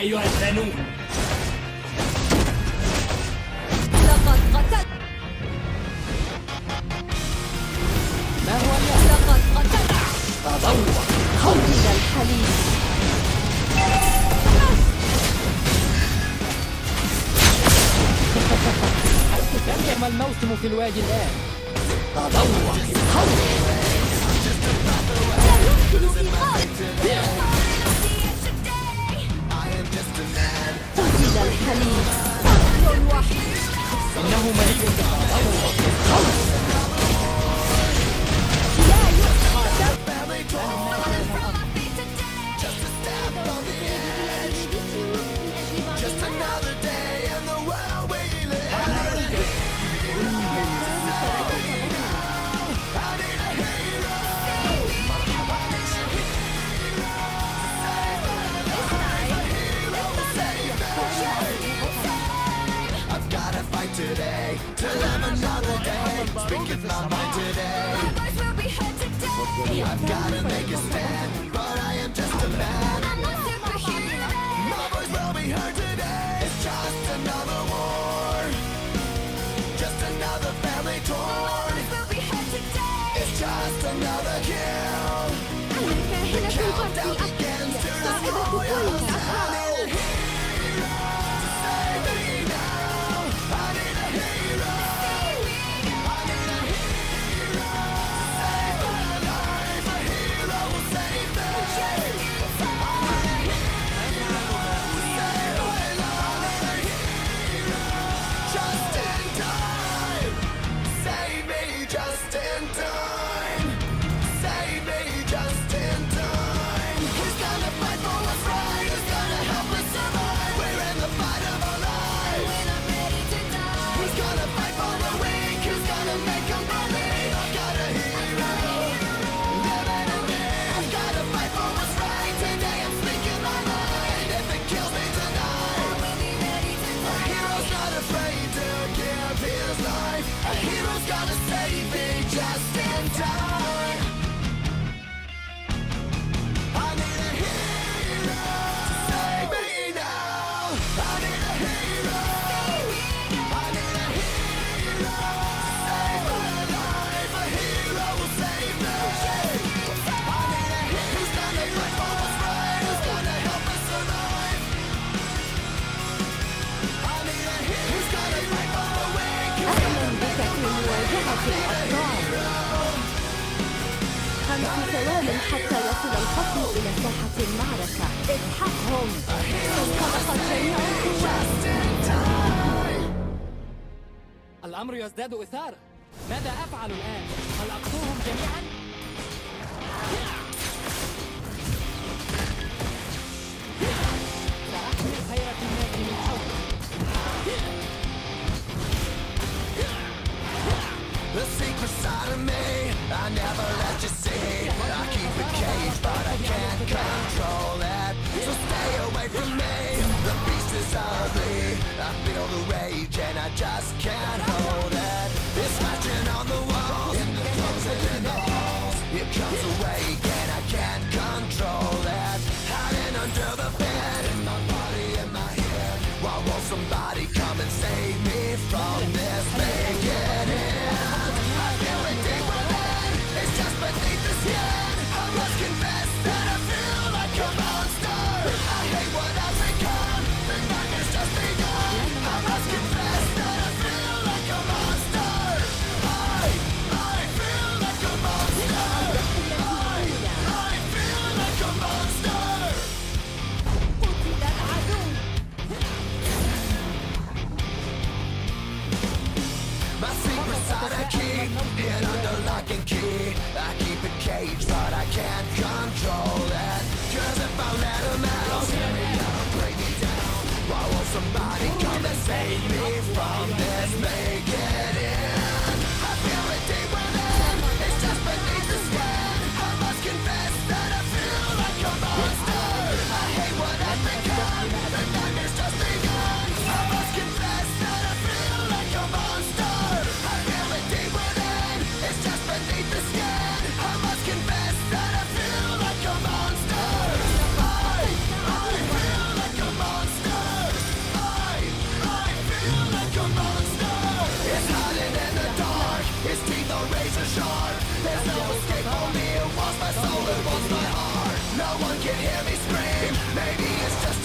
أيها البنون. لقد قتلت. ما هو اليوم؟ لقد قتلت. تضوع. قتل الحليب. كم يعمل الموسم في الوادي الآن؟ تضوع. لا يمكن إيقاف. قتل الحليب. قتل وحيد. إنه مليء بالتضوع. لا يؤخذ. Today, till I'm another day. Speaking my mind today. I've gotta make a stand, but I am just a man. My voice will be heard today. It's just another war, just another family torn. It's just another kill. The countdown begins to destroy us. حتى يصل الخصم إلى ساحة المعركة. اسحقهم. انطلقت جميع القوات. الأمر يزداد إثارة. ماذا أفعل الآن؟ هل أقتلهم جميعا؟ سأحمي خيرة الناس من حولي. The secret side of me, I never let you see. I keep it caged, but I can't control it. So stay away from me, the beast is ugly. I feel the rage and I just can't hold it. It's scratching on the walls, in the clothes and in the halls. It comes awake and I can't control it. Hiding under the bed, in my body, in my head. Why won't somebody come and save me from this? Make it in. Beneath the skin, I must confess that I feel like a monster. I hate what I've become, the nightmare's just begun. I must confess that I feel like a monster. I feel like a monster. I feel like a monster. قتل العدو. My secret side I keep hid under lock and key. I keep it caged, but I can't control it. 'Cause if I let them out, tear me up, break me down. Why won't somebody come and save me from this? Make it in. I feel it deep within. It's just beneath the skin. I must confess that I feel like a monster. I hate what I've become. The nightmare's just begun. I must confess that I feel like a monster. I feel it deep within. It's just beneath the skin. I must confess that I feel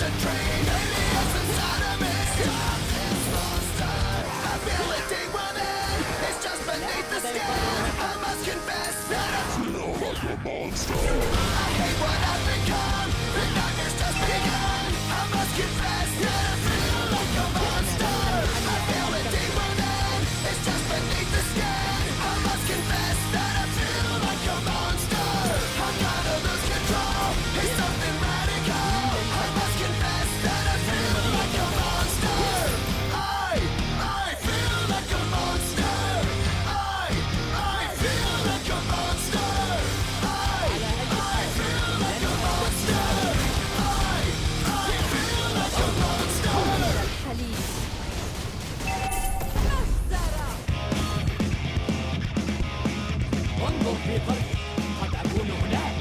concentrate. Maybe it's inside of me. Stop this monster. I feel it deep within. It's just beneath the skin. I must confess that I feel like a monster. I hate what I've become. The nightmare's just begun. I must confess that I feel like a monster. I feel it deep within. It's just beneath the skin. I must confess that I feel like a monster. I'm gonna lose control. It's something radical. I must confess that I feel like a monster. I feel like a monster. I feel like a monster. I feel like a monster. I feel like a monster. الحليب انظر في قلبي، قد أكون هناك.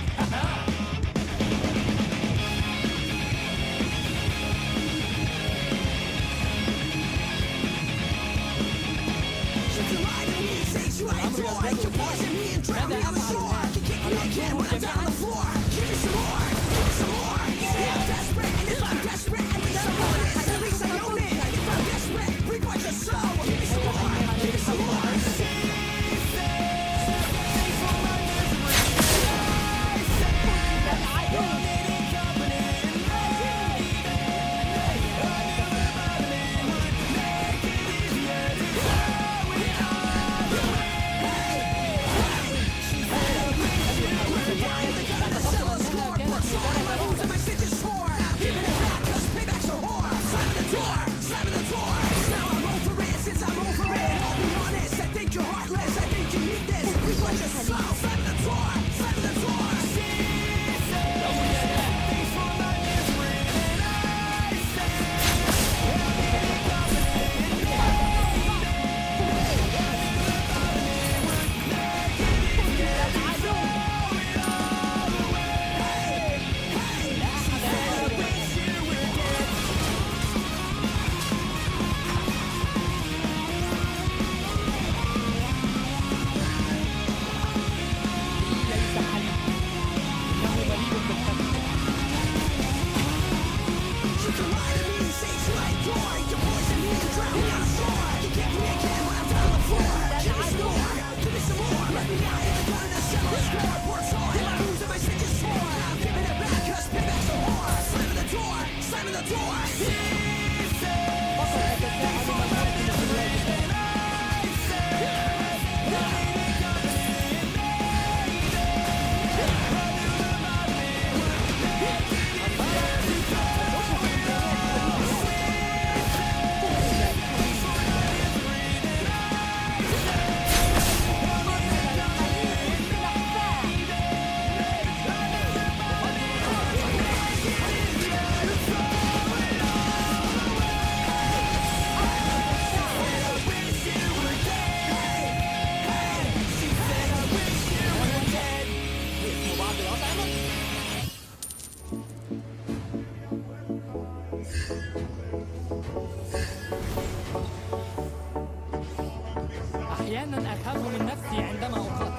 أحيانا أخاف من نفسي عندما أقاتل.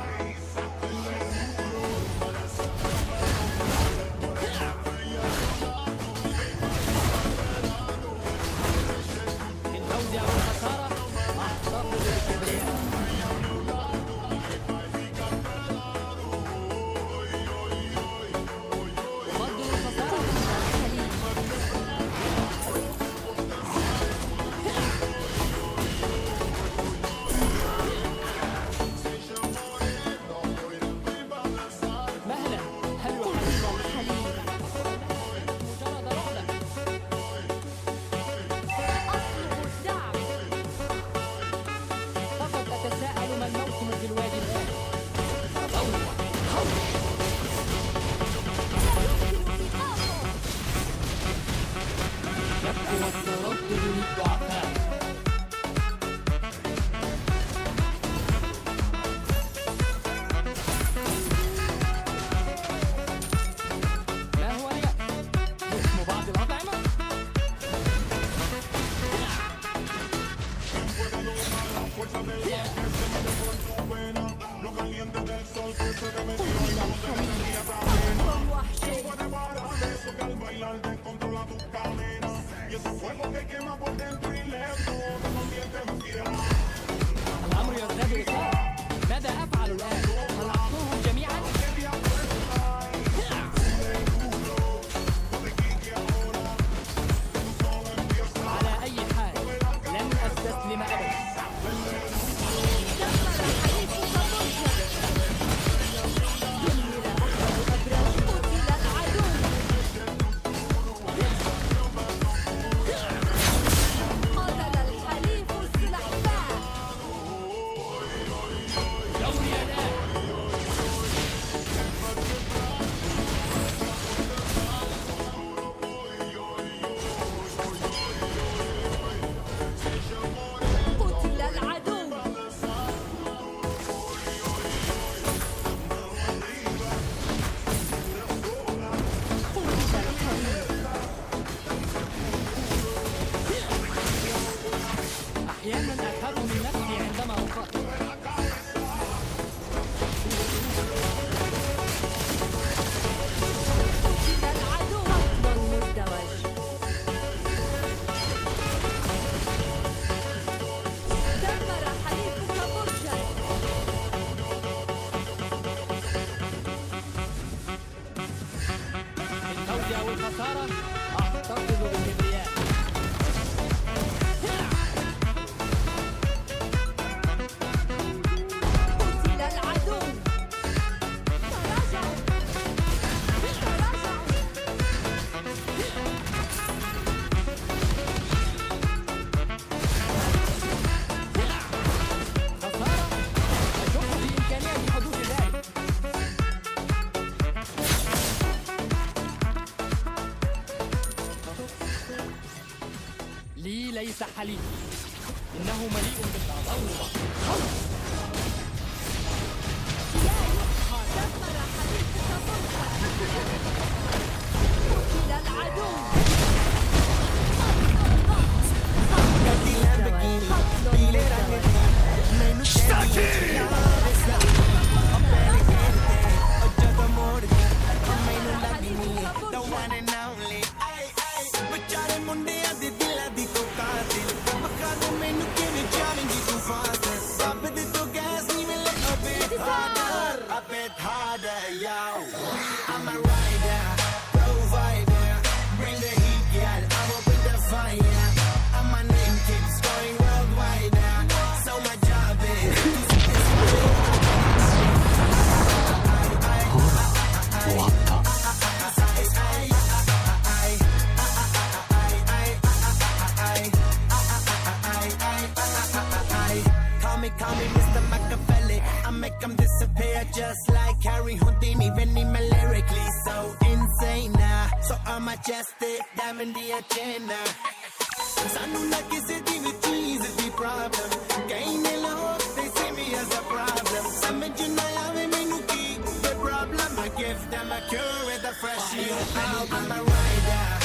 بالفوز أو الخسارة أحتفظ بالكبرياء. أفضل الخسارة من الحليب. مهلا، هل يحب الحليب مجرد رحلة؟ أطلب الدعم. فقد أتساءل ما الموسم في الوادي الآن. يبدو التردد للضعفاء. ما هو اليأس؟ اسم بعض الأطعمة؟ وحشي لي ليس حليف، إنه مليء بالغضب. لا يقهى دمر حليفك صلحا. قتل العدو. I'm a rider, provider, bring the heat, girl, I will bring the fire. And my name keeps going worldwide now, so my job is Call me Mr. Machiavelli. I make them disappear just like Harry Houdini. Venning me lyrically so insane now. So I'm majestic, diamond the agenda. Sanu na kisi di with cheese is the problem. Gain the love, they see me as a problem. Some na yawe me nuki the problem. I give them a cure with a fresh new album. I'm a rider.